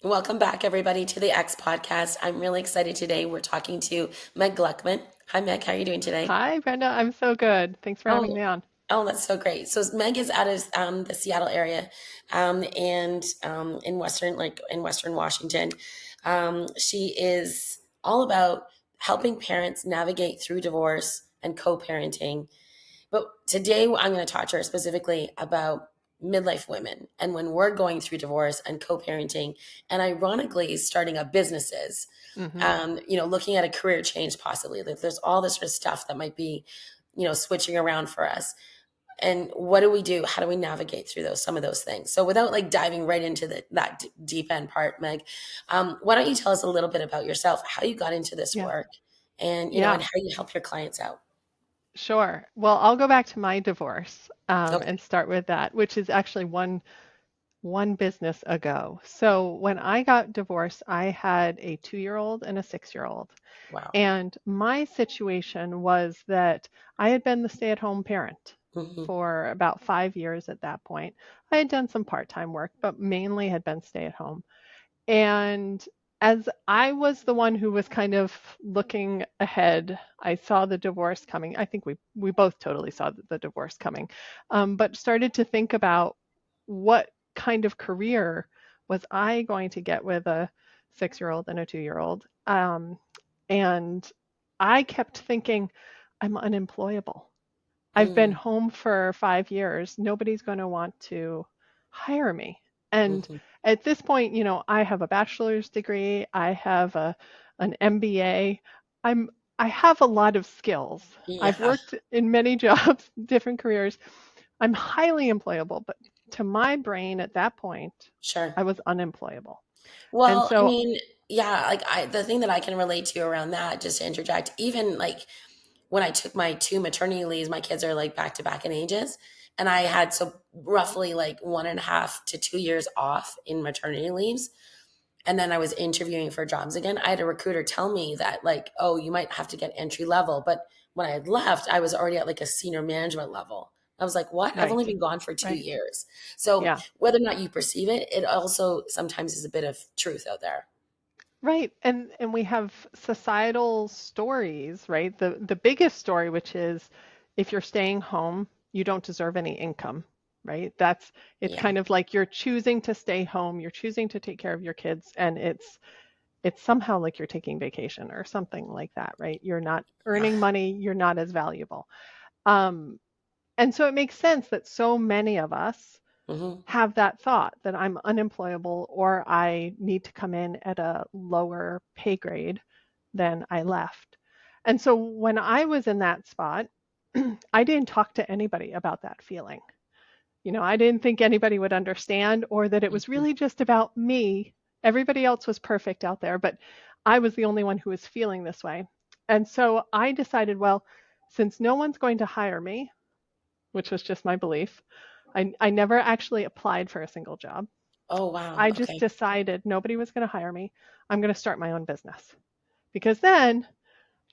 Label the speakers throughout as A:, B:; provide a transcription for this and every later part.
A: Welcome back, everybody, to the X podcast. I'm really excited today. We're talking to Meg Gluckman. Hi, Meg. How are you doing today?
B: Hi, Brenda. I'm so good. Thanks for having
A: Oh,
B: me on.
A: oh, that's so great. So Meg is out of the Seattle area, and in Western Washington. She is all about helping parents navigate through divorce and co-parenting. But today I'm going to talk to her specifically about midlife women and when we're going through divorce and co-parenting, and ironically starting up businesses.
B: Hmm.
A: Looking at a career change possibly. Like, there's all this sort of stuff that might be, switching around for us. And what do we do? How do we navigate through some of those things? So without like diving right into that deep end part, Meg, why don't you tell us a little bit about yourself, how you got into this
B: Yeah.
A: work, and
B: Yeah,
A: and how you help your clients out?
B: sure. Well, I'll go back to my divorce
A: Okay.
B: and start with that, which is actually one business ago. So when I got divorced, I had a 2-year-old and a 6-year-old.
A: Wow.
B: And my situation was that I had been the stay-at-home parent
A: Hmm.
B: for about 5 years at that point. I had done some part-time work, but mainly had been stay-at-home. And as I was the one who was kind of looking ahead, I saw the divorce coming. I think we both totally saw the divorce coming, but started to think about what kind of career was I going to get with a 6-year-old and a 2-year-old. And I kept thinking, I'm unemployable. I've been
A: Mm-hmm.
B: home for 5 years. Nobody's going to want to hire me. And
A: Hmm.
B: at this point, I have a bachelor's degree. I have an MBA. I'm I have a lot of skills. I've
A: Yeah,
B: worked in many jobs, different careers. I'm highly employable, but to my brain at that point,
A: sure.
B: I was unemployable. And
A: Well, I
B: so,
A: mean, yeah, like the thing that I can relate to around that, just to interject, even like when I took my two maternity leaves, my kids are like back to back in ages. And I had so roughly like 1.5 to 2 years off in maternity leaves. And then I was interviewing for jobs again. I had a recruiter tell me that, like, oh, you might have to get entry level. But when I had left, I was already at like a senior management level. I was like, what? I've only
B: right,
A: been gone for two
B: right.
A: years. So
B: Yeah.
A: whether or not you perceive it, it also sometimes is a bit of truth out there.
B: Right. And we have societal stories, right? The biggest story, which is if you're staying home, you don't deserve any income, right? It's
A: Yeah.
B: kind of like you're choosing to stay home, you're choosing to take care of your kids, and it's somehow like you're taking vacation or something like that, right? You're not
A: Yeah.
B: earning money, you're not as valuable. Um, and so it makes sense that so many of us
A: Hmm.
B: have that thought that I'm unemployable or I need to come in at a lower pay grade than I left. And so when I was in that spot, I didn't talk to anybody about that feeling. I didn't think anybody would understand or that it was
A: Hmm.
B: really just about me. Everybody else was perfect out there, but I was the only one who was feeling this way. And so I decided, well, since no one's going to hire me, which was just my belief, I never actually applied for a single job.
A: Oh, wow.
B: I just
A: Okay.
B: decided nobody was going to hire me. I'm going to start my own business because then,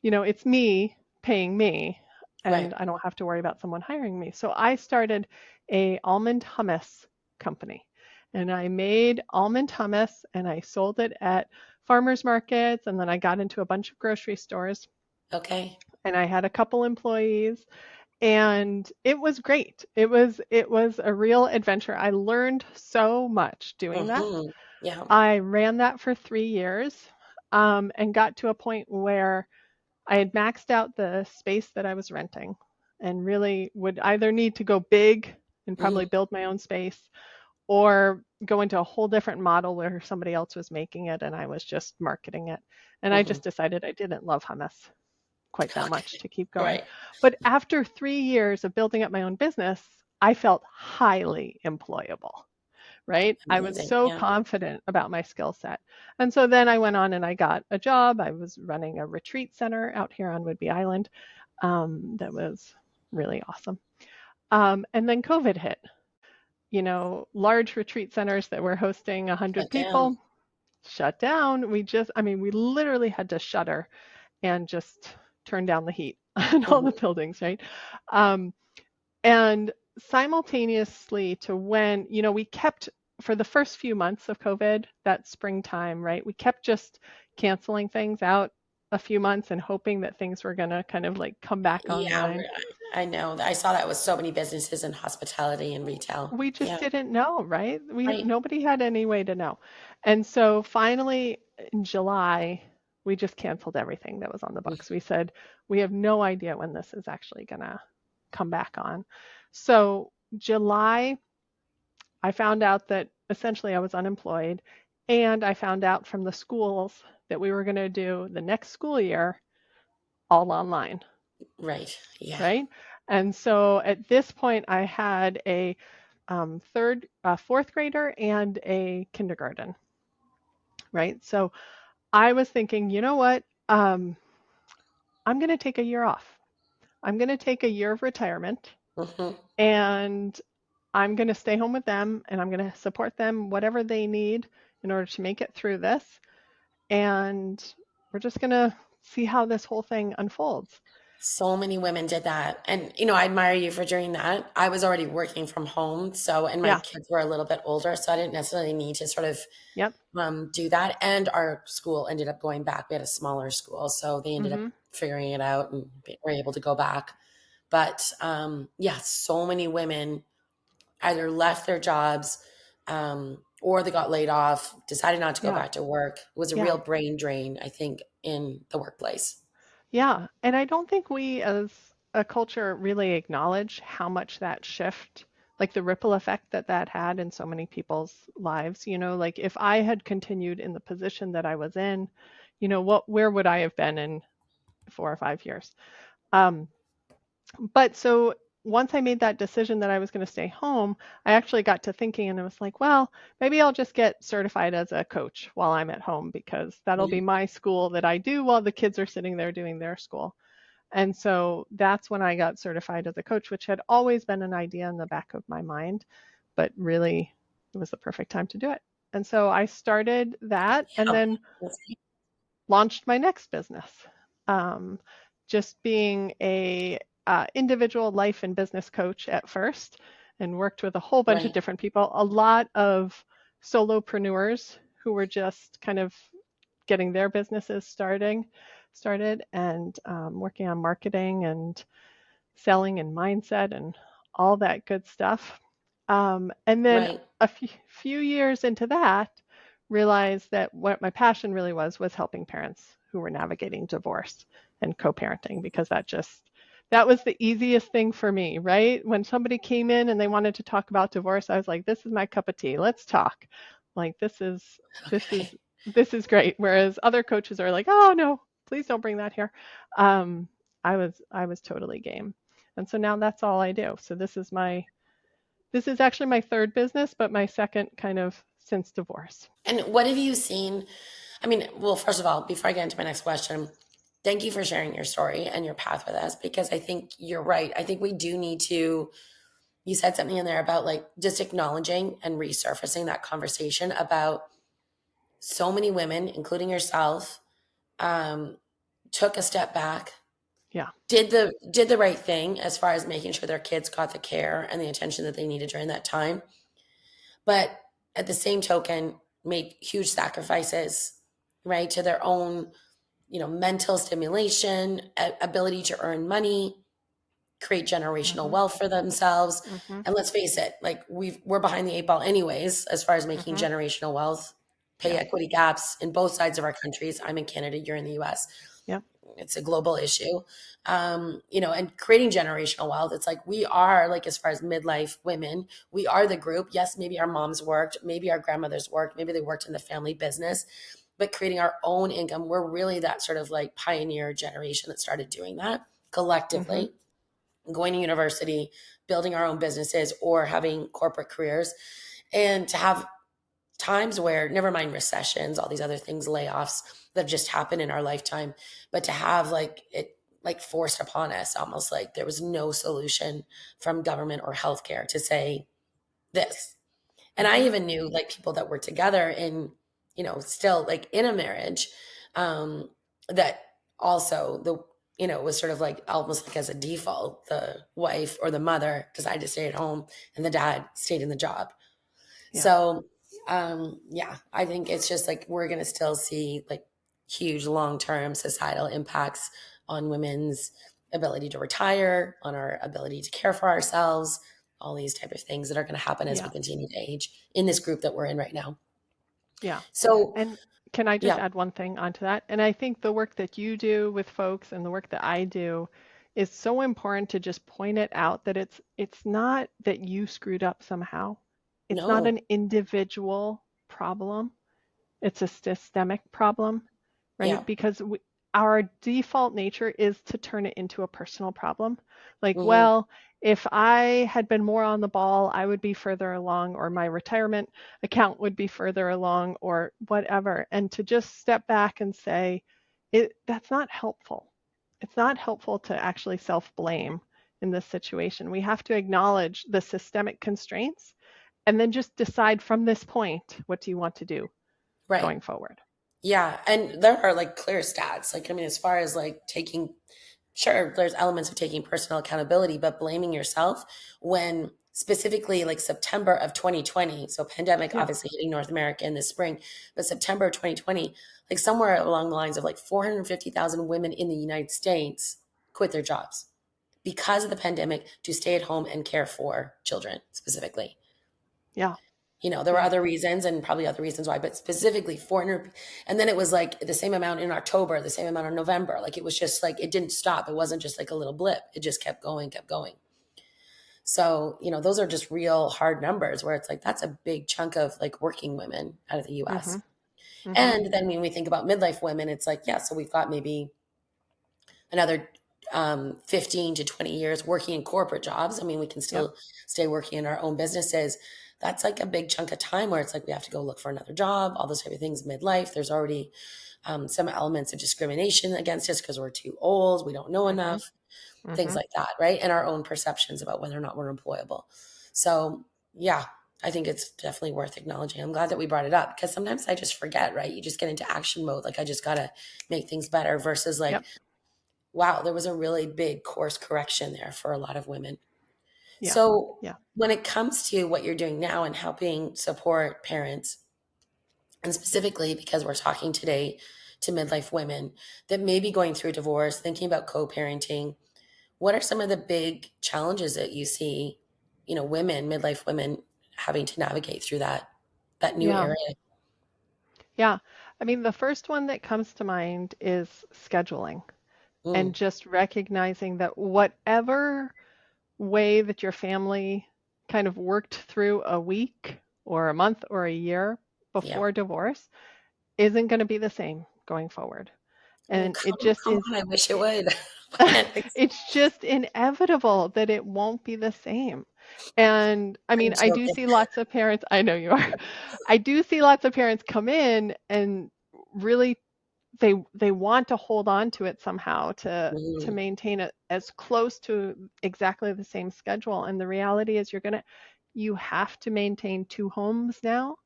B: it's me paying me
A: Right.
B: and I don't have to worry about someone hiring me. So I started a almond hummus company and I made almond hummus and I sold it at farmers markets and then I got into a bunch of grocery stores
A: Okay.
B: and I had a couple employees and it was great. It was a real adventure. I learned so much doing that.
A: Hmm. Yeah.
B: I ran that for 3 years and got to a point where I had maxed out the space that I was renting and really would either need to go big and probably
A: Hmm.
B: build my own space or go into a whole different model where somebody else was making it and I was just marketing it. And I
A: Hmm.
B: just decided I didn't love hummus quite that
A: Okay.
B: much to keep going.
A: Right.
B: But after 3 years of building up my own business, I felt highly employable, right? I was
A: Amazing.
B: so
A: Yeah.
B: confident about my skill set. And so then I went on and I got a job. I was running a retreat center out here on Whidbey Island that was really awesome. And then COVID hit. Large retreat centers that were hosting
A: Shut
B: 100
A: down.
B: people shut down. We literally had to shutter and just turn down the heat on all the
A: Hmm.
B: buildings, right? Um, and simultaneously to when, we kept for the first few months of COVID, that springtime, right? We kept just canceling things out a few months and hoping that things were going to kind of like come back
A: Yeah,
B: online.
A: I know. I saw that with so many businesses in hospitality and retail.
B: We just
A: Yeah,
B: didn't know, right?
A: right.
B: Nobody had any way to know. And so finally in July, we just canceled everything that was on the books. We said, we have no idea when this is actually going to come back on. So July, I found out that essentially I was unemployed, and I found out from the schools that we were going to do the next school year all online,
A: Right. Yeah.
B: right? And so at this point, I had a fourth grader and a kindergarten, right? So I was thinking, you know what? I'm going to take a year off. I'm going to take a year of retirement,
A: Hmm.
B: and I'm going to stay home with them, and I'm going to support them whatever they need in order to make it through this. And we're just going to see how this whole thing unfolds.
A: So many women did that. And, I admire you for doing that. I was already working from home. So, and my
B: Yeah.
A: kids were a little bit older. So I didn't necessarily need to sort of
B: Yep.
A: do that. And our school ended up going back. We had a smaller school. So they ended up
B: Mm-hmm.
A: figuring it out and were able to go back. But yeah, so many women either left their jobs or they got laid off, decided not to go
B: Yeah.
A: back to work. It was a
B: Yeah.
A: real brain drain, I think, in the workplace.
B: Yeah. And I don't think we as a culture really acknowledge how much that shift, like the ripple effect that that had in so many people's lives. Like if I had continued in the position that I was in, where would I have been in 4 or 5 years? Um, but so once I made that decision that I was going to stay home, I actually got to thinking and I was like, well, maybe I'll just get certified as a coach while I'm at home because that'll be
A: Mhm.
B: my school that I do while the kids are sitting there doing their school. And so that's when I got certified as a coach, which had always been an idea in the back of my mind, but really it was the perfect time to do it. And so I started that and
A: Yeah.
B: then launched my next business. Um, just being a individual life and business coach at first, and worked with a whole bunch of
A: Right.
B: different people, a lot of solopreneurs who were just kind of getting their businesses started, and working on marketing and selling and mindset and all that good stuff. And then
A: Right.
B: a few years into that, realized that what my passion really was helping parents who were navigating divorce and co-parenting, because that was the easiest thing for me, right? When somebody came in and they wanted to talk about divorce, I was like, this is my cup of tea. Let's talk. Like this is
A: Okay.
B: this is great. Whereas other coaches are like, oh no, please don't bring that here. Um, I was totally game. And so now that's all I do. So this is actually my third business, but my second kind of since divorce.
A: And what have you seen? I mean, well, first of all, before I get into my next question, thank you for sharing your story and your path with us because I think you're right. I think we do need to, you said something in there about like just acknowledging and resurfacing that conversation about so many women, including yourself, um, took a step back,
B: Yeah.
A: did the right thing as far as making sure their kids got the care and the attention that they needed during that time, but at the same token, made huge sacrifices, right, to their own, mental stimulation, ability to earn money, create generational
B: Mm-hmm.
A: wealth for themselves.
B: Mm-hmm.
A: And let's face it, like we're behind the eight ball anyways, as far as making
B: Mm-hmm.
A: generational wealth, pay
B: Yeah.
A: equity gaps in both sides of our countries. I'm in Canada, you're in the US.
B: Yeah.
A: It's a global issue. And creating generational wealth, it's like we are, like, as far as midlife women, we are the group. Yes, maybe our moms worked, maybe our grandmothers worked, maybe they worked in the family business, but creating our own income, we're really that sort of like pioneer generation that started doing that
B: Mm-hmm.
A: collectively, going to university, building our own businesses, or having corporate careers. And to have times where, never mind recessions, all these other things, layoffs that just happen in our lifetime, but to have like it like forced upon us, almost like there was no solution from government or healthcare to say this. And I
B: Mm-hmm.
A: even knew like people that were together in, still like in a marriage, that also was sort of like almost like as a default, the wife or the mother decided to stay at home and the dad stayed in the job.
B: Yeah.
A: So, yeah, I think it's just like we're going to still see like huge long term societal impacts on women's ability to retire, on our ability to care for ourselves, all these type of things that are going to happen as we
B: Yeah.
A: continue to age in this group that we're in right now.
B: Yeah.
A: So,
B: And can I just
A: yeah,
B: add one thing onto that? And I think the work that you do with folks and the work that I do is so important to just point it out that it's not that you screwed up somehow. It's not
A: no,
B: an individual problem. It's a systemic problem, right?
A: yeah,
B: Because our default nature is to turn it into a personal problem. Like,
A: hmm,
B: well, if I had been more on the ball, I would be further along, or my retirement account would be further along, or whatever. And to just step back and say, that's not helpful. It's not helpful to actually self-blame in this situation. We have to acknowledge the systemic constraints and then just decide from this point, what do you want to do
A: right.
B: going forward?
A: Yeah. And there are like clear stats. Like, I mean, as far as like taking, sure, there's elements of taking personal accountability, but blaming yourself when specifically like September of 2020, so pandemic
B: Yeah,
A: obviously hitting North America in the spring, but September of 2020, like somewhere along the lines of like 450,000 women in the United States quit their jobs because of the pandemic to stay at home and care for children specifically.
B: yeah,
A: There were
B: yeah,
A: other reasons and probably other reasons why, but specifically 400. And then it was like the same amount in October, the same amount in November. Like it was just like, it didn't stop. It wasn't just like a little blip. It just kept going, kept going. So, those are just real hard numbers where it's like, that's a big chunk of like working women out of the
B: mm-hmm,
A: US.
B: mm-hmm,
A: And then when we think about midlife women, it's like, yeah, so we've got maybe another 15 to 20 years working in corporate jobs. I mean, we can
B: yep,
A: still stay working in our own businesses. That's like a big chunk of time where it's like we have to go look for another job, all those type of things midlife. There's already some elements of discrimination against us because we're too old, we don't know
B: mm-hmm,
A: enough, things
B: mm-hmm,
A: like that, right? And our own perceptions about whether or not we're employable. So, yeah, I think it's definitely worth acknowledging. I'm glad that we brought it up because sometimes I just forget, right? You just get into action mode. Like, I just got to make things better versus like,
B: yep,
A: wow, there was a really big course correction there for a lot of women.
B: yeah,
A: So,
B: yeah,
A: when it comes to what you're doing now and helping support parents, and specifically because we're talking today to midlife women that may be going through divorce, thinking about co parenting, what are some of the big challenges that you see, women, midlife women having to navigate through that new
B: yeah,
A: area?
B: yeah. I mean, the first one that comes to mind is scheduling and
A: Mm,
B: just recognizing that whatever way that your family kind of worked through a week or a month or a year
A: yeah.
B: before divorce isn't going to be the same going forward.
A: Oh,
B: And it
A: come,
B: just
A: come
B: is
A: on. I wish it would.
B: it's just inevitable that it won't be the same. And I
A: I'm
B: mean, I do
A: joking.
B: see lots of parents, I know you are. I do see lots of parents come in and really they want to hold on to it somehow to
A: Mhm.
B: maintain it as close to exactly the same schedule. And the reality is you have to maintain two homes now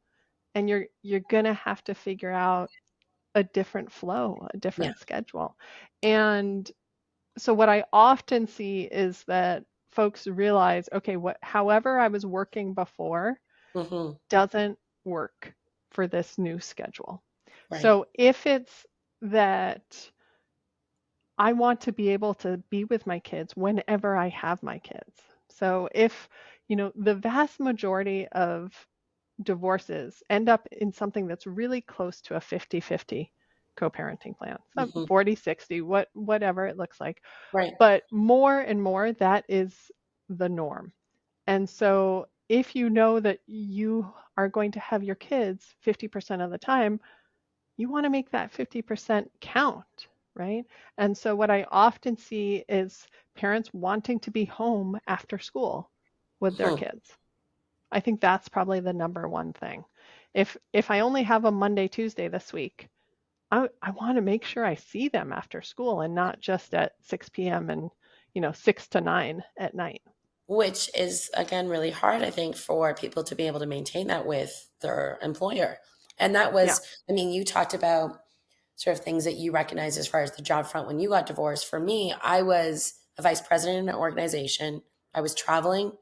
B: and you're going to have to figure out a different flow, a
A: Yeah.
B: different schedule. And so what I often see is that folks realize, okay, however I was working before
A: Hmm.
B: doesn't work for this new schedule.
A: Right.
B: So if it's that I want to be able to be with my kids whenever I have my kids. So if, the vast majority of divorces end up in something that's really close to a 50-50 co-parenting plan. So
A: Hmm.
B: 40-60, whatever it looks like.
A: Right.
B: But more and more, that is the norm. And so if you know that you are going to have your kids 50% of the time, you want to make that 50% count, right? And so what I often see is parents wanting to be home after school with their
A: Hmm.
B: kids. I think that's probably the number one thing. If I only have a Monday, Tuesday this week, I want to make sure I see them after school and not just at 6 p.m. and 6 to 9 at night.
A: Which is, again, really hard, I think, for people to be able to maintain that with their employer. And that
B: Yeah.
A: was, I mean, you talked about sort of things that you recognize as far as the job front when you got divorced. For me, I was a vice president in an organization. I was traveling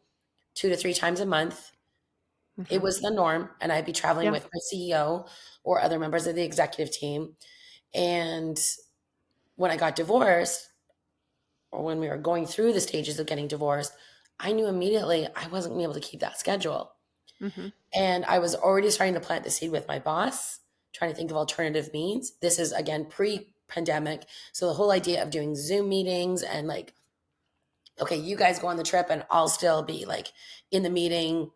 A: 2 to 3 times a month. It
B: Mhm.
A: was the norm, and I'd be traveling
B: Yeah.
A: with my CEO or other members of the executive team. And when I got divorced, or when we were going through the stages of getting divorced, I knew immediately I wasn't gonna be able to keep that schedule.
B: Mhm.
A: And I was already starting to plant the seed with my boss, trying to think of alternative means. This is again pre-pandemic. So the whole idea of doing Zoom meetings and like, okay, you guys go on the trip and I'll still be like in the meeting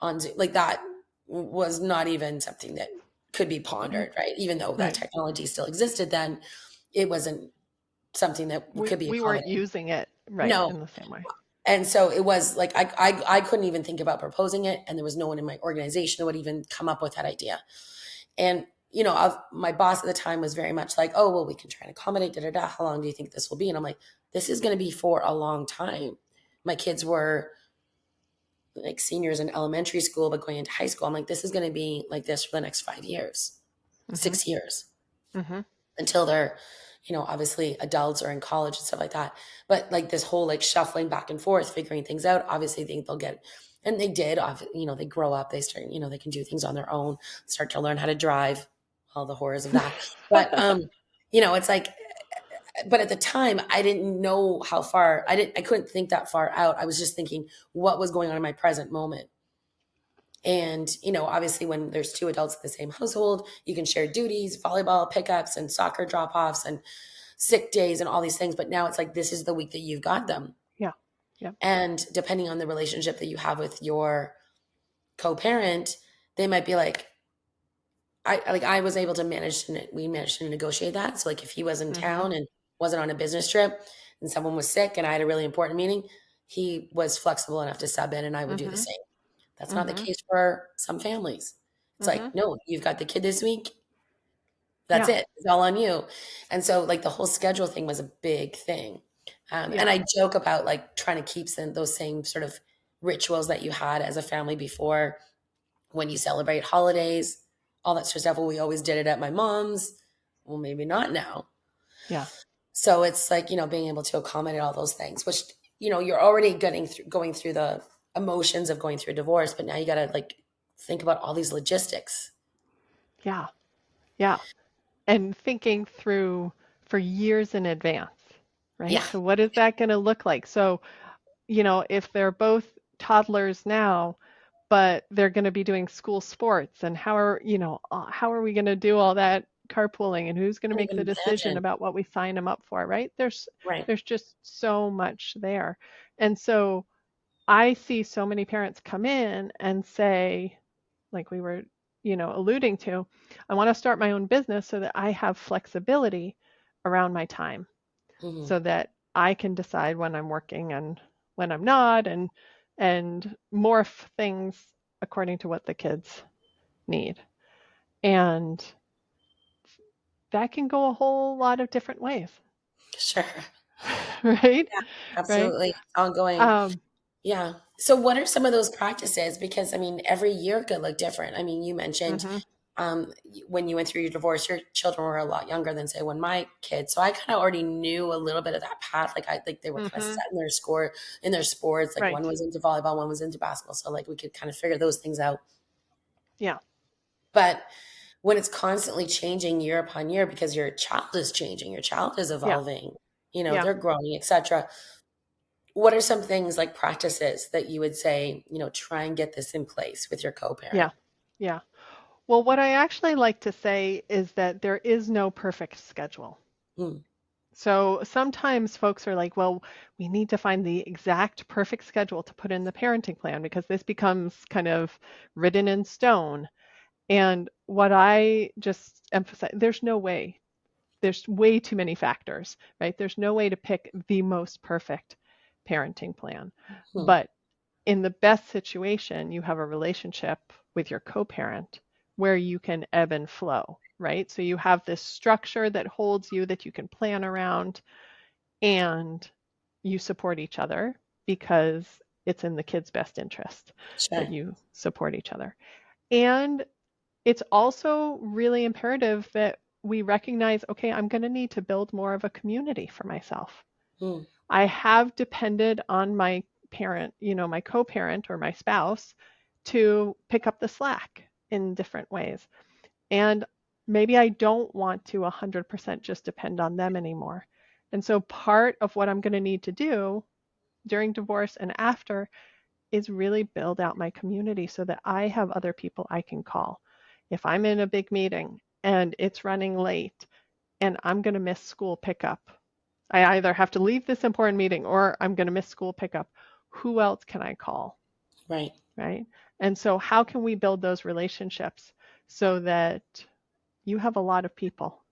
A: on Zoom, like that was not even something that could be
B: Mhm.
A: pondered, right? Even though that
B: Right.
A: technology still existed then, it wasn't something that
B: We
A: could be
B: we weren't
A: accommodated.
B: using it right
A: No.
B: in the same way.
A: And so it was like I couldn't even think about proposing it, and there was no one in my organization that would even come up with that idea. And my boss at the time was very much like, "Oh, well, we can try and accommodate. Da da da. How long do you think this will be?" And I'm like, "This is going to be for a long time." My kids were like seniors in elementary school, but going into high school. I'm like, "This is going to be like this for the next 5 years,
B: Mhm.
A: 6 years."
B: Mhm.
A: Until they're, obviously adults or in college and stuff like that. But like this whole like shuffling back and forth, figuring things out, obviously think they'll get, and they did, they grow up, they start, they can do things on their own, start to learn how to drive, all the horrors of that. But, it's like, but at the time I didn't know how far, I couldn't think that far out. I was just thinking what was going on in my present moment. And, obviously when there's two adults in the same household, you can share duties, volleyball pickups and soccer drop offs and sick days and all these things. But now it's like, this is the week that you've got them.
B: Yeah. Yeah.
A: And depending on the relationship that you have with your co-parent, they might be like, I was able to we managed to negotiate that. So like if he was in
B: Mhm.
A: town and wasn't on a business trip and someone was sick and I had a really important meeting, he was flexible enough to sub in and I would do the
B: Mhm.
A: same. That's not the
B: Mhm.
A: case for some families. It's like,
B: Mhm.
A: no, you've got the kid this week. That's
B: Yeah.
A: it. It's all on you. And so like the whole schedule thing was a big thing. And
B: Yeah.
A: I joke about like trying to keep those same sort of rituals that you had as a family before when you celebrate holidays, all that sort of stuff. Well, we always did it at my mom's. Well, maybe not now.
B: Yeah.
A: So it's like, being able to accommodate all those things, which, you're already going through the emotions of going through a divorce, but now you got to like think about all these logistics.
B: Yeah. Yeah. And thinking through for years in advance, right?
A: Yeah.
B: So what is that going to look like? So, if they're both toddlers now, but they're going to be doing school sports, and how are we going to do all that carpooling, and who's going to
A: I can't
B: make the
A: even
B: decision
A: imagine.
B: about what we sign them up for, right?
A: Right.
B: There's just so much there. And so I see so many parents come in and say, like we were, alluding to, I want to start my own business so that I have flexibility around my time
A: Hmm.
B: so that I can decide when I'm working and when I'm not, and morph things according to what the kids need. And that can go a whole lot of different ways,
A: Sure.
B: right?
A: Yeah,
B: Right?
A: absolutely. Ongoing.
B: Um,
A: Yeah. So what are some of those practices? Because I mean, every year could look different. I mean, you mentioned
B: mhm,
A: when you went through your divorce, your children were a lot younger than say when my kids. So I kind of already knew a little bit of that path. Like I like they were kind of
B: mhm,
A: set in their sports. Like one
B: right.
A: was into volleyball, one was into basketball. So like we could kind of figure those things out.
B: Yeah,
A: But when it's constantly changing year upon year because your child is changing, your child is
B: yeah,
A: evolving,
B: yeah,
A: they're growing, etc. What are some things like practices that you would say, try and get this in place with your
B: yeah,
A: co-parent?
B: yeah. Well, what I actually like to say is that there is no perfect schedule.
A: Mm,
B: So sometimes folks are like, well, we need to find the exact perfect schedule to put in the parenting plan because this becomes kind of written in stone. And what I just emphasize, there's no way. There's way too many factors, right? There's no way to pick the most perfect parenting plan.
A: mm,
B: But in the best situation, you have a relationship with your co-parent where you can ebb and flow, right? So you have this structure that holds you that you can plan around and you support each other because it's in the kid's best interest that
A: sure.
B: you support each other. And it's also really imperative that we recognize, okay, I'm going to need to build more of a community for myself.
A: Mm,
B: I have depended on my parent, my co-parent or my spouse to pick up the slack in different ways. And maybe I don't want to 100% just depend on them anymore. And so part of what I'm going to need to do during divorce and after is really build out my community so that I have other people I can call. If I'm in a big meeting and it's running late and I'm going to miss school pickup, I either have to leave this important meeting or I'm going to miss school pickup. Who else can I call?
A: Right.
B: Right. And so, how can we build those relationships so that you have a lot of people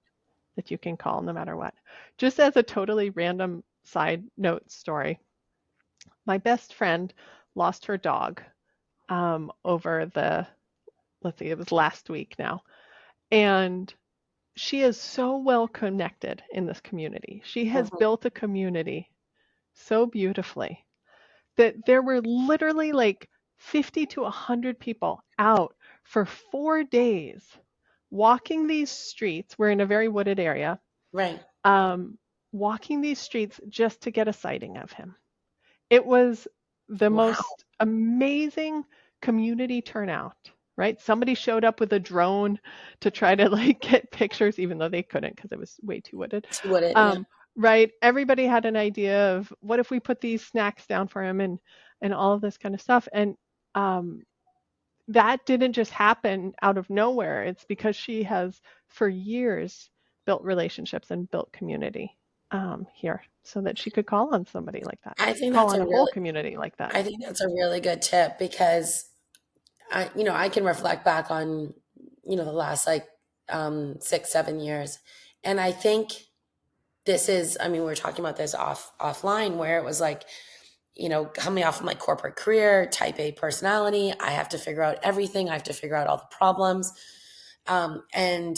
B: that you can call no matter what? Just as a totally random side note story, my best friend lost her dog over the, let's see, it was last week now. And she is so well connected in this community. She has
A: Mhm.
B: built a community so beautifully that there were literally like 50 to 100 people out for 4 days walking these streets. We're in a very wooded area,
A: Right.
B: um, walking these streets just to get a sighting of him. It was the
A: Wow.
B: most amazing community turnout, right? Somebody showed up with a drone to try to like get pictures, even though they couldn't because it was way too wooded.
A: She wouldn't. Yeah.
B: Right? Everybody had an idea of what if we put these snacks down for him and all of this kind of stuff. And um, that didn't just happen out of nowhere. It's because she has for years built relationships and built community here so that she could call on somebody like that,
A: I think
B: call
A: that's
B: on
A: a
B: a whole
A: really,
B: community like that.
A: I think that's a really good tip because I can reflect back on, the last like 6, 7 years. And I think this is, we were talking about this offline where it was like, coming off of my corporate career, type A personality, I have to figure out everything. I have to figure out all the problems. And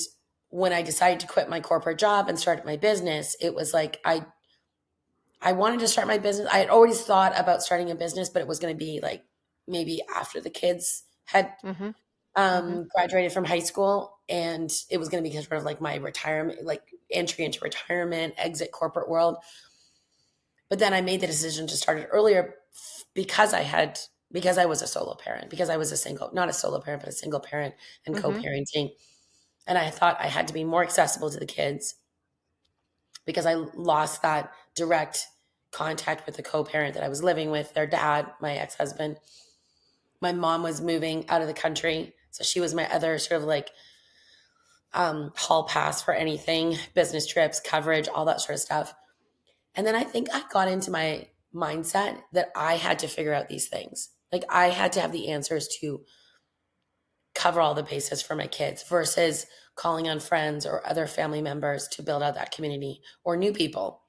A: when I decided to quit my corporate job and start my business, it was like, I wanted to start my business. I had always thought about starting a business, but it was going to be like maybe after the kids had
B: Mm-hmm. Mm-hmm.
A: graduated from high school, and it was going to be sort of like my retirement, like entry into retirement, exit corporate world. But then I made the decision to start it earlier because I was a solo parent, because I was a single, not a solo parent, but a single parent and
B: Mm-hmm.
A: co-parenting. And I thought I had to be more accessible to the kids because I lost that direct contact with the co-parent that I was living with, their dad, my ex-husband. My mom was moving out of the country. So she was my other sort of like hall pass for anything, business trips, coverage, all that sort of stuff. And then I think I got into my mindset that I had to figure out these things. Like I had to have the answers to cover all the bases for my kids versus calling on friends or other family members to build out that community or new people.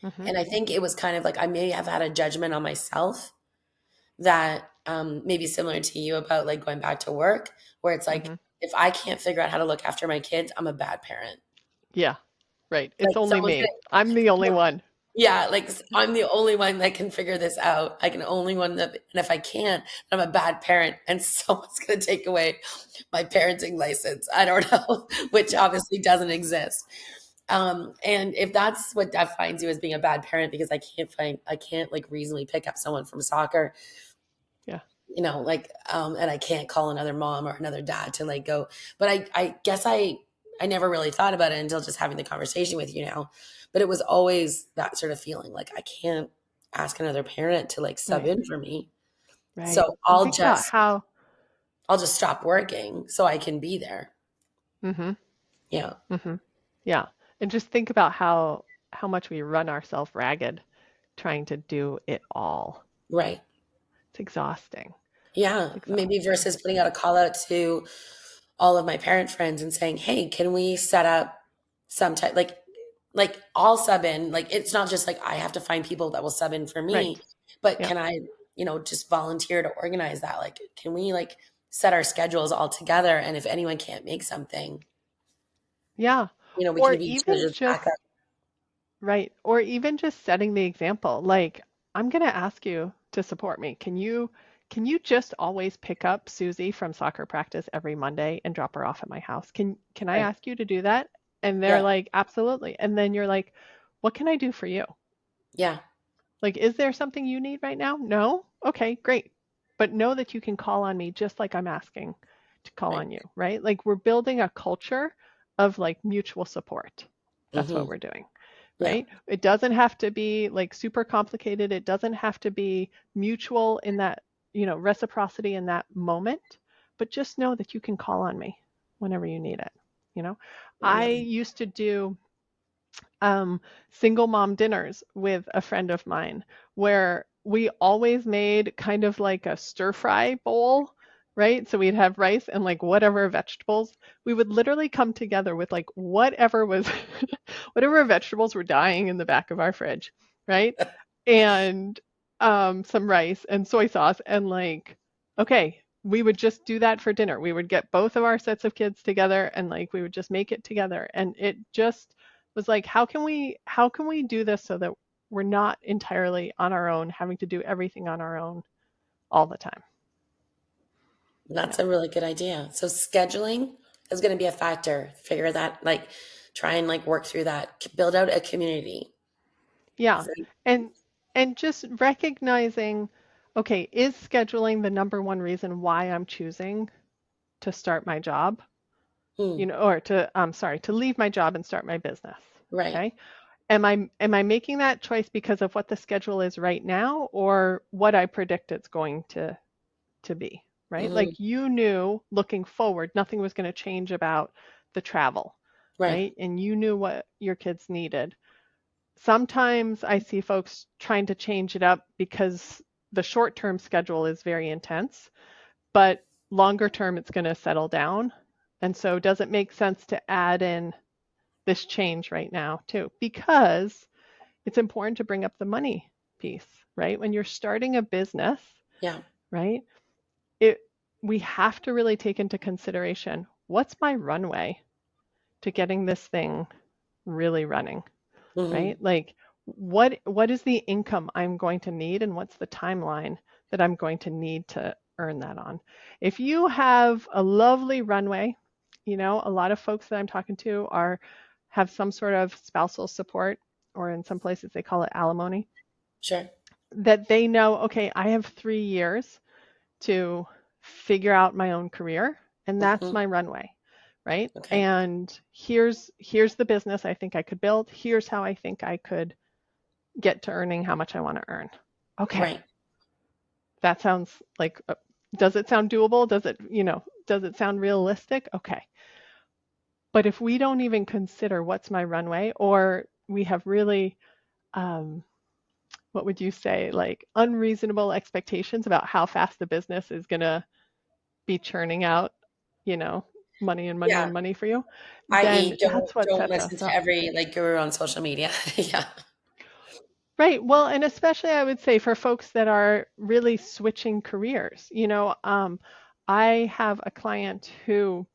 B: Mm-hmm.
A: And I think it was kind of like I may have had a judgment on myself that maybe similar to you about like going back to work, where it's like,
B: Mm-hmm.
A: if I can't figure out how to look after my kids, I'm a bad parent.
B: Yeah, right. It's
A: Like
B: only
A: someone's
B: me. I'm the only
A: gonna,
B: one.
A: yeah, like I'm the only one that can figure this out. I can only one that, and if I can't, I'm a bad parent, and someone's going to take away my parenting license. I don't know, which
B: Yeah.
A: obviously doesn't exist. And if that's what defines you as being a bad parent, because I can't like reasonably pick up someone from soccer,
B: Yeah.
A: like, and I can't call another mom or another dad to like go. But I guess I never really thought about it until just having the conversation with you now. But it was always that sort of feeling like I can't ask another parent to like sub
B: Right.
A: in for me.
B: Right.
A: So
B: And think about how.
A: I'll just stop working so I can be there.
B: Mm-hmm.
A: Yeah.
B: Mm-hmm. Yeah. And just think about how much we run ourselves ragged trying to do it all.
A: Right.
B: It's exhausting.
A: Yeah.
B: It's
A: Maybe
B: exhausting.
A: versus putting out a call out to all of my parent friends and saying, "Hey, can we set up some type like I'll sub in. Like it's not just like I have to find people that will sub in for me,
B: Right.
A: but
B: Yeah.
A: can I, just volunteer to organize that? Like can we like set our schedules all together and if anyone can't make something,
B: Yeah.
A: we
B: Or
A: can be each
B: even
A: other's
B: just
A: backup.
B: right. Or even just setting the example. Like, I'm going to ask you to support me. Can you just always pick up Susie from soccer practice every Monday and drop her off at my house? Can I
A: Right.
B: ask you to do that? And they're
A: Yeah.
B: like, absolutely. And then you're like, what can I do for you?
A: Yeah.
B: Like, is there something you need right now? No? Okay, great. but know that you can call on me just like I'm asking to call
A: Right.
B: on you, right? Like we're building a culture of like mutual support. That's what
A: Hmm.
B: we're doing,
A: Yeah.
B: right? It doesn't have to be like super complicated. It doesn't have to be mutual in that, reciprocity in that moment, but just know that you can call on me whenever you need it. You know, I
A: Really.
B: used to do single mom dinners with a friend of mine where we always made kind of like a stir fry bowl, right? So we'd have rice and like whatever vegetables. We would literally come together with like whatever was, whatever vegetables were dying in the back of our fridge, right? And some rice and soy sauce and like, okay, we would just do that for dinner. We would get both of our sets of kids together and like we would just make it together. And it just was like, how can we do this so that we're not entirely on our own, having to do everything on our own all the time.
A: That's
B: Yeah.
A: a really good idea. So scheduling is going to be a factor. Figure that, like, try and like work through that. Build out a community.
B: Yeah.
A: 'Cause I-
B: And just recognizing, okay, is scheduling the number one reason why I'm choosing to start my job?
A: Hmm,
B: Or to sorry, to leave my job and start my business.
A: right.
B: Okay. Am I making that choice because of what the schedule is right now or what I predict it's going to be, right?
A: Hmm,
B: Like you knew looking forward, nothing was going to change about the travel,
A: right.
B: right? And you knew what your kids needed. Sometimes I see folks trying to change it up because the short term schedule is very intense, but longer term it's going to settle down. And so does it make sense to add in this change right now too? Because it's important to bring up the money piece, right? When you're starting a business,
A: Yeah.
B: right? it we have to really take into consideration what's my runway to getting this thing really running,
A: Hmm.
B: right? Like what is the income I'm going to need and what's the timeline that I'm going to need to earn that on. If you have a lovely runway, a lot of folks that I'm talking to are have some sort of spousal support, or in some places they call it alimony,
A: Sure.
B: that they know, okay, I have 3 years to figure out my own career, and that's
A: Hmm.
B: my runway, right?
A: Okay.
B: And here's the business I think I could build. Here's how I think I could get to earning how much I want to earn. Okay,
A: Right.
B: that sounds like does it sound doable? Does it sound realistic? Okay. But if we don't even consider what's my runway, or we have really um, what would you say, like unreasonable expectations about how fast the business is going to be churning out, you know, money and money
A: Yeah.
B: and money for you, then
A: I.e.,
B: that's what
A: don't
B: sets
A: listen
B: us
A: to
B: up.
A: every like guru on social media. Yeah.
B: Right. Well, and especially I would say for folks that are really switching careers. I have a client who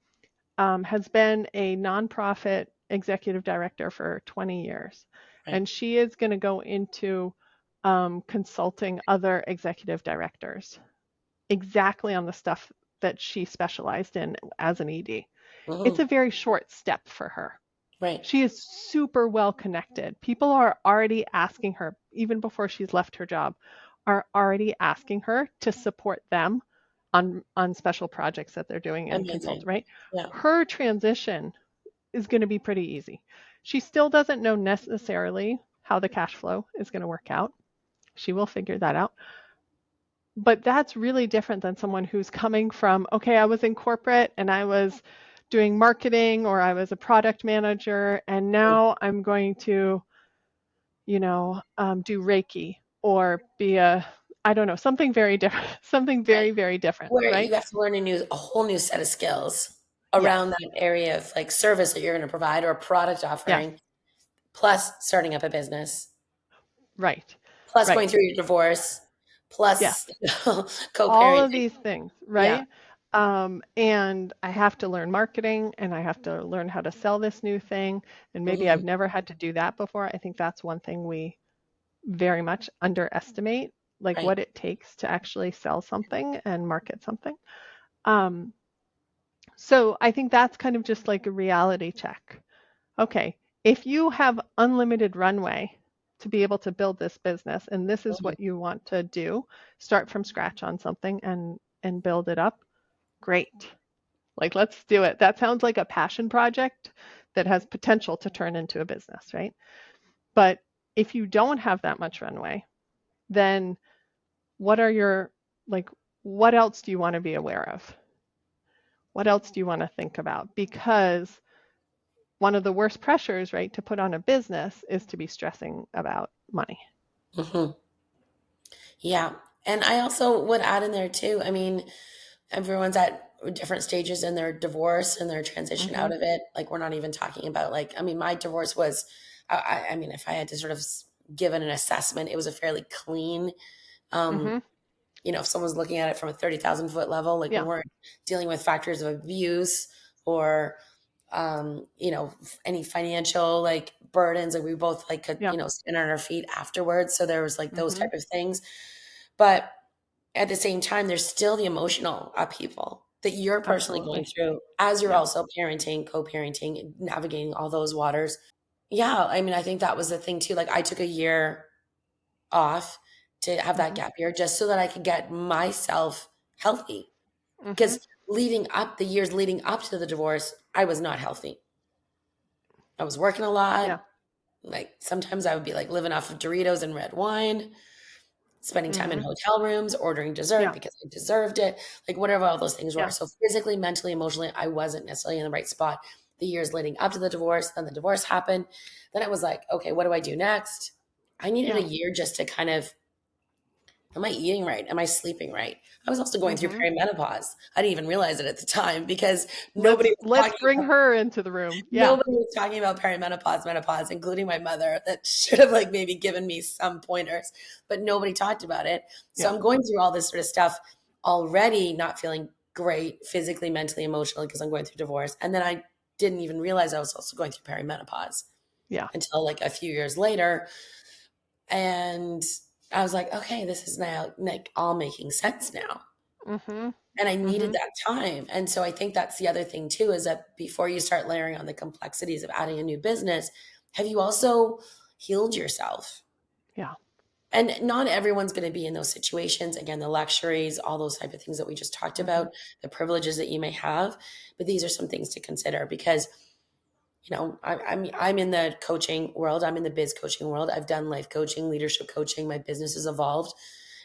B: has been a nonprofit executive director for 20 years,
A: Right.
B: and she is going to go into consulting other executive directors exactly on the stuff that she specialized in as an ED. It's
A: Hmm.
B: a very short step for her.
A: Right.
B: She is super well connected. People are already asking her, even before she's left her job, are already asking her to support them on special projects that they're doing and consult,
A: Amazing.
B: right?
A: Yeah.
B: Her transition is going to be pretty easy. She still doesn't know necessarily how the cash flow is going to work out. She will figure that out. But that's really different than someone who's coming from, okay, I was in corporate and I was doing marketing or I was a product manager and now I'm going to, do Reiki or be I don't know, something very different, something
A: Right.
B: very, very different,
A: Where
B: right?
A: you have to learn a whole new set of skills
B: Yes.
A: around that area of like service that you're going to provide or product
B: Yes.
A: offering, plus starting up a business,
B: Right.
A: plus going
B: Right.
A: through your divorce,
B: Yes.
A: plus
B: All of
A: co-parenting.
B: these things,
A: Yeah.
B: right? And I have to learn marketing and I have to learn how to sell this new thing. And maybe
A: Hmm.
B: I've never had to do that before. I think that's one thing we very much underestimate, like
A: Right.
B: what it takes to actually sell something and market something. Um, so I think that's kind of just like a reality check. Okay, if you have unlimited runway, to be able to build this business, and this is
A: Mhm.
B: what you want to do, start from scratch on something and build it up, great. Like, let's do it. That sounds like a passion project that has potential to turn into a business, right? But if you don't have that much runway, then what are your, like, what else do you want to be aware of? What else do you want to think about? Because one of the worst pressures, right, to put on a business is to be stressing about money.
A: Mhm. Yeah. And I also would add in there too, I mean, everyone's at different stages in their divorce and their transition
B: Mm-hmm.
A: out of it. Like, we're not even talking about, like, I mean, my divorce was, I mean, if I had to sort of give it an assessment, it was a fairly clean, um,
B: Mm-hmm.
A: if someone's looking at it from a 30,000-foot level, like, we
B: Yeah.
A: weren't dealing with factors of abuse or, any financial like burdens. Like, we both like could,
B: Yeah.
A: stand on our feet afterwards. So there was like those
B: Mm-hmm.
A: type of things. But at the same time, there's still the emotional upheaval that you're personally going
B: Absolutely.
A: through as you're
B: Yeah.
A: also parenting, co-parenting, navigating all those waters. Yeah, I mean, I think that was the thing too. Like, I took a year off to have that
B: Mm-hmm.
A: gap year just so that I could get myself healthy.
B: Mm-hmm.
A: Because the years leading up to the divorce, I was not healthy. I was working a
B: Yeah.
A: lot. Like, sometimes I would be like living off of Doritos and red wine, spending time in
B: Mm-hmm.
A: hotel rooms, ordering dessert
B: Yeah.
A: because I deserved it, like whatever all those things were.
B: Yeah.
A: So physically, mentally, emotionally, I wasn't necessarily in the right spot the years leading up to the divorce. Then the divorce happened. Then it was like, okay, what do I do next? I needed a
B: Yeah.
A: year just to kind of, am I eating right? Am I sleeping right? I was also going through
B: Mm-hmm.
A: perimenopause. I didn't even realize it at the time because nobody
B: Let's
A: was
B: let's
A: talking
B: bring her into the room. Yeah.
A: Nobody was talking about perimenopause, menopause, including my mother, that should have like maybe given me some pointers, but nobody talked about it. So
B: Yeah.
A: I'm going through all this sort of stuff already, not feeling great physically, mentally, emotionally, because I'm going through divorce. And then I didn't even realize I was also going through perimenopause
B: Yeah.
A: until like a few years later. And I was like, okay, this is now like all making sense now.
B: Mm-hmm.
A: And I needed
B: Mm-hmm.
A: that time. And so I think that's the other thing too, is that before you start layering on the complexities of adding a new business, have you also healed yourself?
B: Yeah.
A: And not everyone's going to be in those situations. Again, the luxuries, all those type of things that we just talked
B: Mm-hmm.
A: about, the privileges that you may have. But these are some things to consider because, I'm in the coaching world. I'm in the biz coaching world. I've done life coaching, leadership coaching. My business has evolved.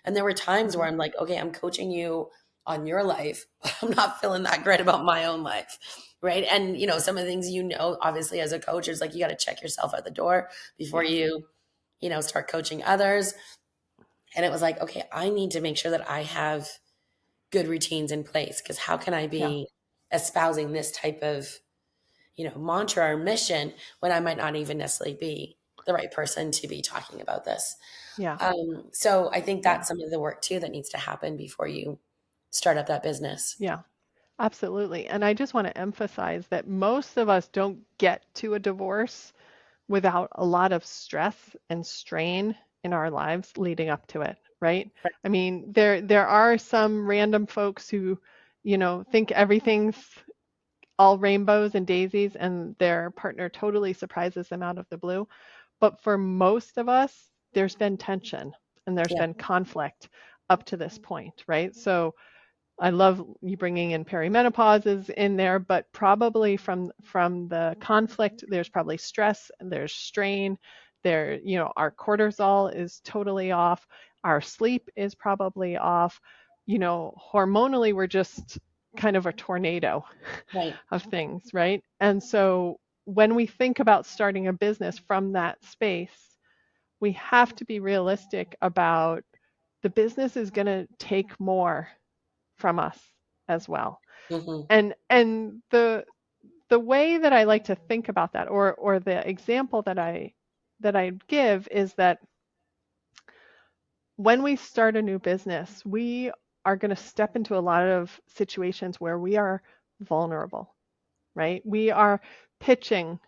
A: And there were times
B: Mm-hmm.
A: where I'm like, okay, I'm coaching you on your life. I'm not feeling that great about my own life. Right. And, some of the things, obviously as a coach is like, you got to check yourself at the door before
B: Yeah.
A: you start coaching others. And it was like, okay, I need to make sure that I have good routines in place because how can I
B: Yeah.
A: be espousing this type of, mantra or mission when I might not even necessarily be the right person to be talking about this.
B: Yeah.
A: So I think
B: Yeah.
A: that's some of the work too that needs to happen before you start up that business.
B: Yeah. Absolutely. And I just want to emphasize that most of us don't get to a divorce without a lot of stress and strain in our lives leading up to it, right? I mean, there are some random folks who, think everything's all rainbows and daisies and their partner totally surprises them out of the blue. But for most of us, there's been tension and there's
A: Yeah.
B: been conflict up to this point, right? So I love you bringing in perimenopause is in there, but probably from the conflict, there's probably stress, there's strain, our cortisol is totally off, our sleep is probably off, hormonally we're just kind of a tornado
A: Right.
B: of things, right? And so when we think about starting a business from that space, we have to be realistic about the business is going to take more from us as well.
A: Hmm.
B: And the way that I like to think about that or the example that I give is that when we start a new business, we are going to step into a lot of situations where we are vulnerable, right? We are pitching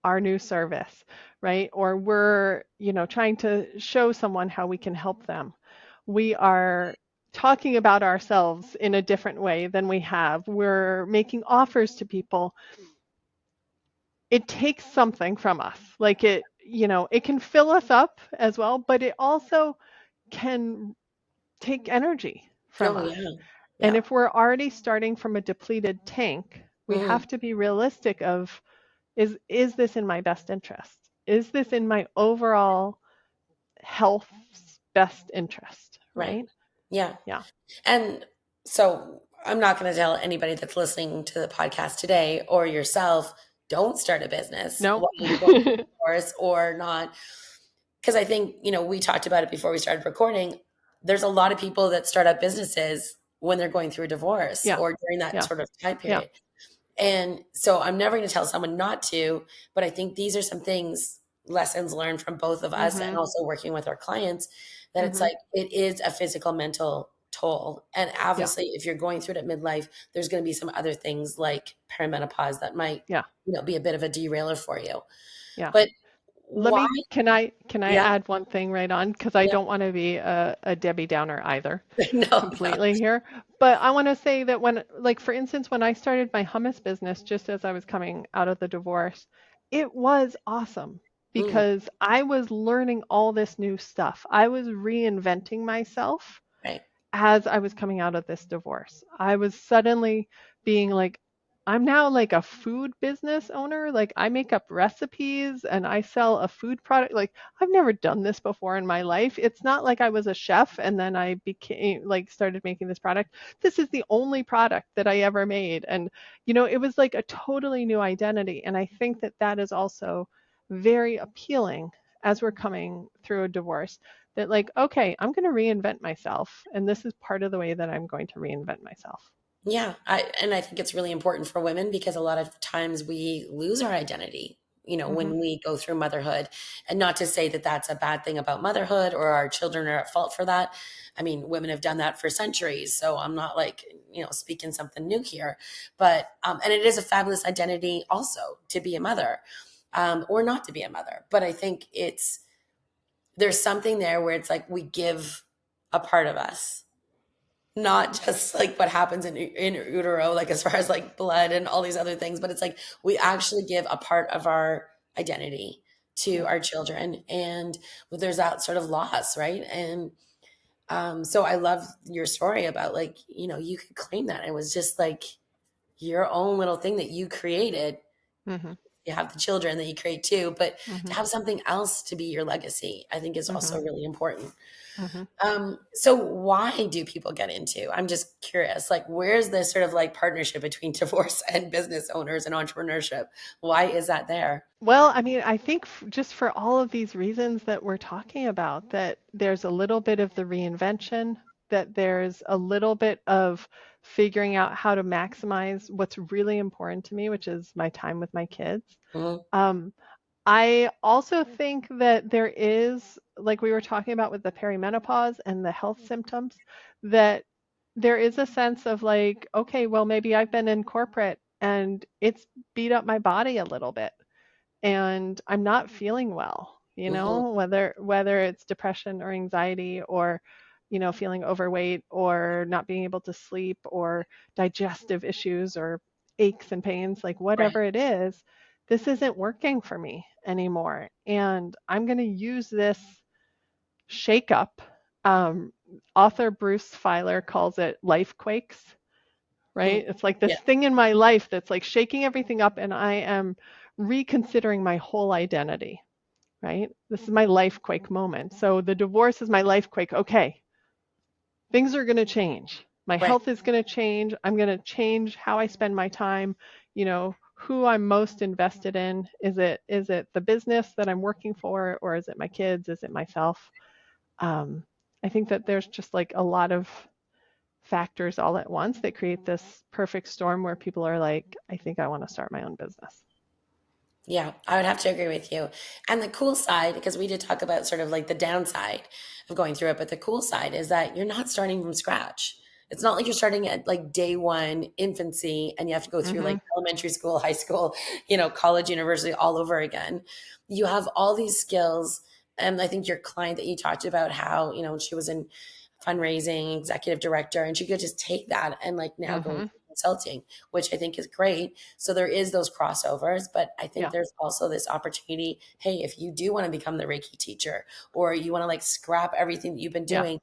B: our new service, right? Or we're, trying to show someone how we can help them. We are talking about ourselves in a different way than we have. We're making offers to people. It takes something from us. Like it can fill us up as well, but it also can take energy from
A: Oh
B: us.
A: yeah.
B: And
A: Yeah.
B: if we're already starting from a depleted tank, we
A: Hmm.
B: have to be realistic of, is this in my best interest? Is this in my overall health's best interest,
A: Right.
B: right?
A: Yeah.
B: Yeah.
A: And so I'm not going to tell anybody that's listening to the podcast today or yourself, don't start a business
B: No.
A: while you're going through a divorce or not. Because I think, we talked about it before we started recording. There's a lot of people that start up businesses when they're going through a divorce
B: Yeah.
A: or during that
B: Yeah.
A: sort of time
B: Yeah.
A: period. And so I'm never going to tell someone not to, but I think these are some things, lessons learned from both of us and
B: Mhm.
A: also working with our clients, that it's
B: Mhm.
A: like it is a physical, mental toll. And
B: Yeah.
A: obviously, if you're going through it at midlife, there's going to be some other things like perimenopause that might,
B: Yeah.
A: be a bit of a derailer for you.
B: Yeah.
A: But
B: Let
A: why?
B: me can I
A: Yeah,
B: add one thing right on, because I
A: yeah.
B: don't want to be a Debbie Downer either
A: No, no.
B: completely here. But I want to say that when, like, for instance, when I started my hummus business just as I was coming out of the divorce, it was awesome
A: Mm,
B: because I was learning all this new stuff. I was reinventing myself
A: right.
B: as I was coming out of this divorce. I was suddenly being like, I'm now like a food business owner. Like, I make up recipes and I sell a food product. Like, I've never done this before in my life. It's not like I was a chef and then I became like started making this product. This is the only product that I ever made. And, it was like a totally new identity. And I think that that is also very appealing as we're coming through a divorce, that, like, okay, I'm going to reinvent myself, and this is part of the way that I'm going to reinvent myself.
A: Yeah, and I think it's really important for women because a lot of times we lose our identity,
B: Hmm.
A: when we go through motherhood. And not to say that that's a bad thing about motherhood or our children are at fault for that. I mean, women have done that for centuries, so I'm not like, speaking something new here. But and it is a fabulous identity also to be a mother, or not to be a mother. But I think there's something there where it's like we give a part of us, not just like what happens in utero, like as far as like blood and all these other things, but it's like we actually give a part of our identity to
B: Yeah.
A: our children, and there's that sort of loss, right? And so I love your story about, like, you could claim that it was just like your own little thing that you created.
B: Hmm.
A: You have the children that you create too, but to
B: Hmm.
A: have something else to be your legacy, I think is
B: Hmm.
A: also really important.
B: Hmm.
A: So why do people get into? I'm just curious, like, where's this sort of like partnership between divorce and business owners and entrepreneurship? Why is that there?
B: Well, I mean, I think just for all of these reasons that we're talking about, that there's a little bit of the reinvention, that there's a little bit of figuring out how to maximize what's really important to me, which is my time with my kids.
A: Mhm.
B: Um, I also think that there is, like we were talking about with the perimenopause and the health symptoms, that there is a sense of like, okay, well, maybe I've been in corporate and it's beat up my body a little bit and I'm not feeling well,
A: Mhm.
B: whether it's depression or anxiety or, feeling overweight or not being able to sleep or digestive issues or aches and pains, like
A: Right.
B: whatever it is, this isn't working for me anymore. And I'm going to use this shakeup. Um, Author Bruce Feiler calls it life quakes,
A: Hmm.
B: right? It's like
A: Yeah.
B: this thing in my life that's like shaking everything up, and I am reconsidering my whole identity, right? This is my life quake moment. So the divorce is my life quake. Okay, things are going to change. My
A: Right.
B: health is going to change. I'm going to change how I spend my time, who I'm most invested in. Is it the business that I'm working for, or is it my kids? Is it myself? Um, I think that there's just like a lot of factors all at once that create this perfect storm where people are like, I think I want to start my own business.
A: Yeah, I would have to agree with you. And the cool side, because we did talk about sort of like the downside of going through it, but the cool side is that you're not starting from scratch. It's not like you're starting at like day one, infancy, and you have to go through
B: Mm-hmm.
A: like elementary school, high school, college, university, all over again. You have all these skills. And I think your client that you talked about, how, she was in fundraising, executive director, and she could just take that and like now go
B: Mm-hmm.
A: consulting, which I think is great. So there is those crossovers, but I think
B: Yeah.
A: there's also this opportunity. Hey, if you do want to become the Reiki teacher, or you want to like scrap everything that you've been
B: Yeah.
A: doing,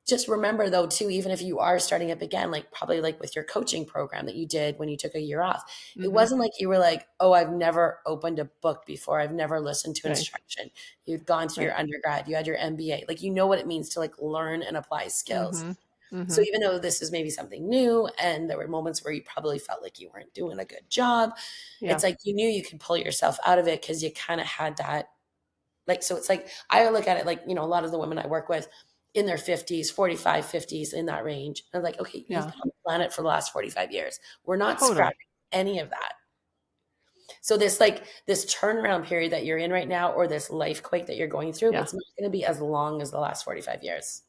A: just remember though too, even if you are starting up again, like probably like with your coaching program that you did when you took a year off, it
B: Mm-hmm.
A: wasn't like you were like, oh, I've never opened a book before, I've never listened to
B: Right.
A: instruction. You'd gone through
B: Right.
A: your undergrad, you had your MBA, like you know what it means to like learn and apply skills.
B: Mm-hmm.
A: So
B: Mm-hmm.
A: even though this is maybe something new and there were moments where you probably felt like you weren't doing a good job,
B: Yeah.
A: it's like you knew you could pull yourself out of it because you kind of had that, like, so it's like, I look at it like, a lot of the women I work with in their 50s, 45, 50s, in that range. I'm like, okay, you've
B: Yeah.
A: been on the planet for the last 45 years. We're not
B: Totally.
A: scrapping any of that. So this turnaround period that you're in right now, or this life quake that you're going through,
B: Yeah.
A: it's not going to be as long as the last 45 years.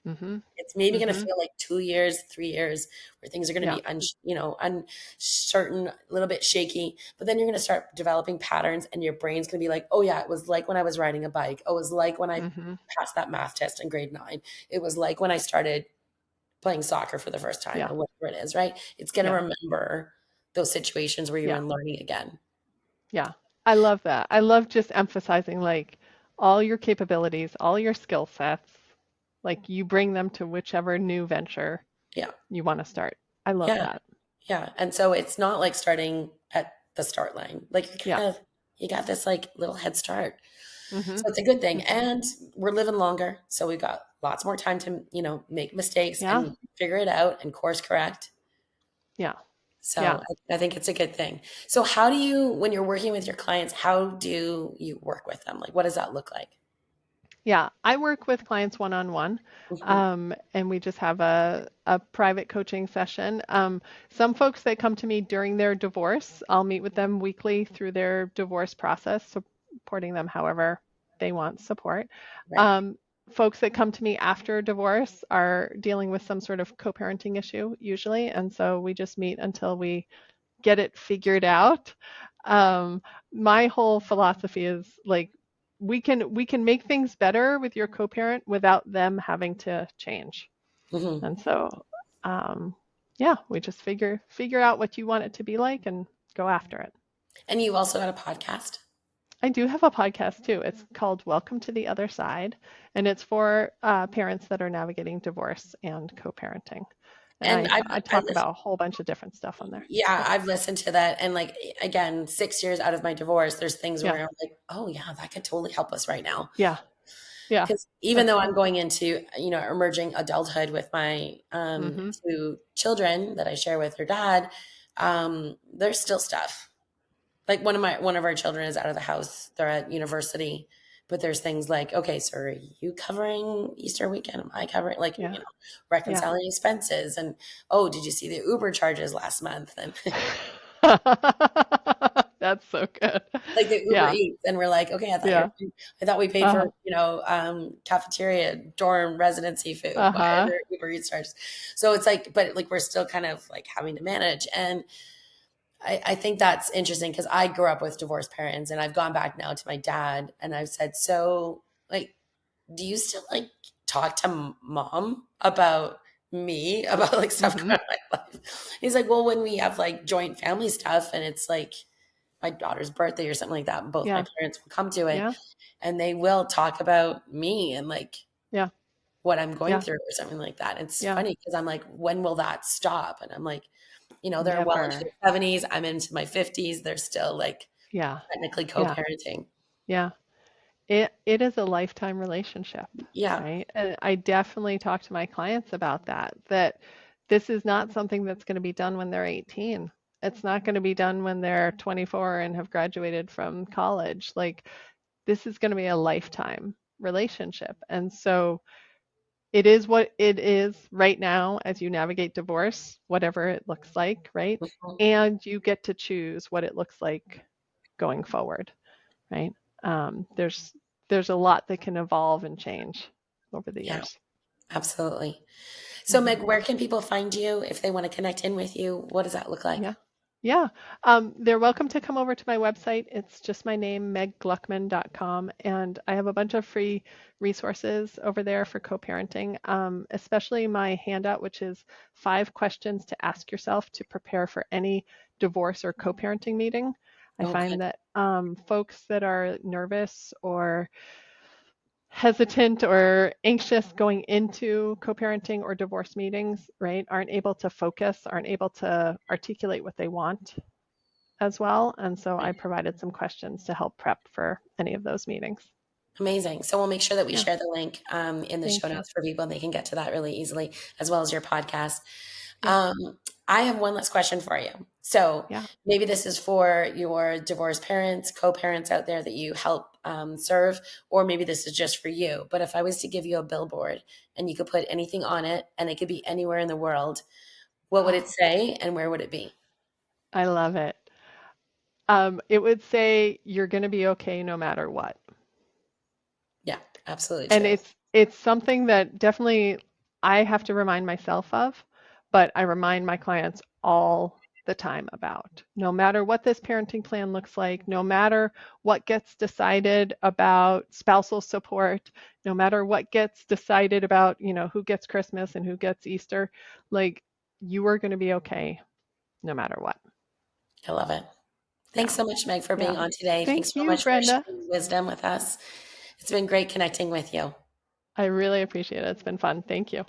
B: Mm-hmm.
A: It's maybe going to
B: Mm-hmm.
A: feel like 2 years, 3 years, where things are going to
B: Yeah.
A: be uncertain, a little bit shaky. But then you're going to start developing patterns, and your brain's going to be like, "Oh yeah, it was like when I was riding a bike. Oh, it was like when I
B: Mm-hmm.
A: passed that math test in grade 9. It was like when I started playing soccer for the first time,
B: Yeah.
A: or whatever it is." Right? It's going to
B: Yeah.
A: remember those situations where you were
B: Yeah.
A: learning again.
B: Yeah. I love that. I love just emphasizing like all your capabilities, all your skill sets, like you bring them to whichever new venture
A: Yeah,
B: you want to start. I love
A: yeah,
B: that.
A: yeah. And so it's not like starting at the start line. Like
B: Yeah.
A: you got this like little head start.
B: Mm-hmm.
A: So it's a good thing.
B: Mm-hmm.
A: And we're living longer. So we've got lots more time to, make mistakes
B: Yeah.
A: and figure it out and course correct.
B: Yeah.
A: So
B: Yeah.
A: I think it's a good thing. So how do you, when you're working with your clients, how do you work with them? Like, what does that look like?
B: Yeah, I work with clients one-on-one,
A: Mhm.
B: and we just have a private coaching session. Some folks that come to me during their divorce, I'll meet with them weekly through their divorce process, supporting them however they want support.
A: Right.
B: Um, Folks that come to me after divorce are dealing with some sort of co-parenting issue usually, and so we just meet until we get it figured out. Um, my whole philosophy is like we can make things better with your co-parent without them having to change.
A: Mhm.
B: And so um, yeah, we just figure out what you want it to be like and go after it.
A: And you've also got a podcast.
B: I do have a podcast too. It's called Welcome to the Other Side, and it's for parents that are navigating divorce and co-parenting. And
A: And
B: I
A: I
B: talk about a whole bunch of different stuff on there.
A: yeah,
B: Yeah.
A: I've listened to that. And like, again, 6 years out of my divorce, there's things
B: Yeah.
A: where I'm like, oh yeah, that could totally help us right now.
B: Yeah. Yeah.
A: Because even
B: That's
A: though I'm
B: true.
A: going into, emerging adulthood with my
B: Mm-hmm.
A: two children that I share with their dad, there's still stuff. Like one of our children is out of the house. They're at university, but there's things like, okay, so are you covering Easter weekend? Am I covering, like,
B: Yeah. Yeah.
A: reconciling expenses? And oh, did you see the Uber charges last month? And
B: That's so good.
A: like the Uber
B: Yeah.
A: Eats, and we're like, okay,
B: Yeah.
A: I thought we paid for,
B: Uh-huh.
A: cafeteria, dorm, residency food. Why are
B: Uh-huh.
A: there Uber Eats charges? So it's like, but like we're still kind of like having to manage. And I think that's interesting because I grew up with divorced parents, and I've gone back now to my dad, and I've said, so like, do you still like talk to mom about me, about like stuff
B: Mm-hmm.
A: going on in my life? He's like, well, when we have like joint family stuff and it's like my daughter's birthday or something like that, both my
B: Yeah.
A: parents will come to it,
B: Yeah.
A: and they will talk about me and like
B: Yeah.
A: what I'm going
B: Yeah.
A: through or something like that. It's
B: Yeah.
A: funny because I'm like, when will that stop? And I'm like, they're well into
B: Never.
A: their 70s. I'm into my 50s. They're still like
B: Yeah.
A: technically
B: Yeah.
A: co-parenting.
B: Yeah. It is a lifetime relationship,
A: Yeah.
B: right? And I definitely talk to my clients about that this is not something that's going to be done when they're 18. It's not going to be done when they're 24 and have graduated from college. Like this is going to be a lifetime relationship. And so it is what it is right now as you navigate divorce, whatever it looks like, right?
A: Mhm.
B: And you get to choose what it looks like going forward, right? There's a lot that can evolve and change over the
A: Yeah,
B: years.
A: absolutely. So
B: Hmm.
A: Meg, where can people find you if they want to connect in with you? What does that look like?
B: Yeah. Yeah. They're welcome to come over to my website. It's just my name, meggluckman.com. And I have a bunch of free resources over there for co-parenting, especially my handout, which is 5 questions to ask yourself to prepare for any divorce or co-parenting meeting. I
A: Oh, good.
B: find that folks that are nervous or hesitant or anxious going into co-parenting or divorce meetings, right, aren't able to focus, aren't able to articulate what they want as well. And so I provided some questions to help prep for any of those meetings.
A: Amazing. So we'll make sure that we
B: Yeah,
A: share the link in the show
B: thank you.
A: notes for people and they can get to that really easily, as well as your podcast.
B: Yeah,
A: Um, I have one last question for you. So
B: yeah.
A: maybe this is for your divorced parents, co-parents out there that you help serve, or maybe this is just for you. But if I was to give you a billboard and you could put anything on it and it could be anywhere in the world, what would it
B: Oh,
A: say and where would it be?
B: I love it. It would say you're going to be okay no matter what.
A: Yeah, absolutely
B: And
A: true.
B: it's something that definitely I have to remind myself of, but I remind my clients all the time about. No matter what this parenting plan looks like, no matter what gets decided about spousal support, no matter what gets decided about, who gets Christmas and who gets Easter, like you are going to be okay no matter what.
A: I love it. Thanks
B: Yeah.
A: so much, Meg, for
B: Yeah.
A: being on today. Thanks
B: Thank
A: so
B: you,
A: much for
B: Brenda.
A: sharing wisdom with us. It's been great connecting with you.
B: I really appreciate it. It's been fun. Thank you.